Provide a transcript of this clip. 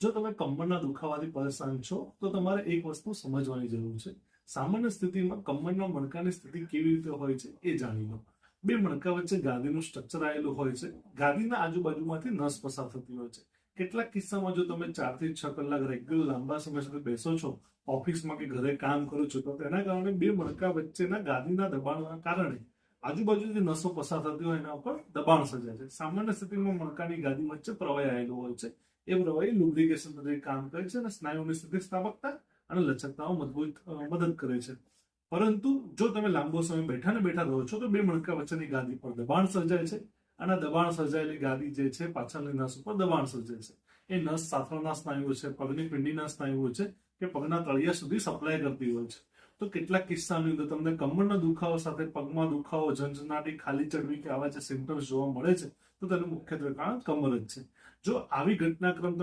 જો તમે કમરના દુખાવાથી પરેશાન છો તો તમારે એક વસ્તુ સમજવાની જરૂર છે. સામાન્ય સ્થિતિમાં કમરના મણકાની સ્થિતિ કેવી રીતે હોય છે એ જાણી લો. બે મણકા વચ્ચે ગાદીનું સ્ટ્રક્ચર આવેલું હોય છે. ગાદીના આજુબાજુમાંથી નસ પસાર થતી હોય છે. કેટલાક કિસ્સામાં જો તમે 4 થી 6 કલાક રેગ્યુલર લાંબા સમય સુધી બેસો છો, ઓફિસમાં કે ઘરે કામ કરો છો, તો તેના કારણે બે મણકા વચ્ચેના ગાદીના દબાણના કારણે આજુબાજુ જે નસો પસાર થતી હોય એના ઉપર દબાણ સર્જાય છે. સામાન્ય સ્થિતિમાં મણકાની ગાદી વચ્ચે પ્રવાહી આવેલું હોય છે. એ પ્રવાહી લુબ્રિકેશન તરીકે કામ કરે છે અને સ્નાયુની સ્થિતિસ્થાપકતા અને લચકતામાં મદદ કરે છે. પરંતુ જો તમે લાંબો સમય બેઠા ને બેઠા રહો છો તો બે મણકા વચ્ચેની ગાદી પર દબાણ સર્જાય છે. અને દબાણ સર્જાયેલી ગાદી જે છે પાછળની નસ ઉપર દબાણ સર્જાય છે. એ નસ સાથળના સ્નાયુઓ છે, પગની પિંડીના સ્નાયુઓ છે કે પગના તળિયા સુધી સપ્લાય કરતી હોય છે. તો કેટલાક કિસ્સાની અંદર તમને કમરના દુખાવા સાથે પગમાં દુખાવો, ઝંઝનાટી, ખાલી ચડવી કે આવા જે સિમ્ટમ્સ જોવા મળે છે તો તેનું મુખ્યત્વે કારણ કમર જ છે. જો આવી ઘટનાક્રમ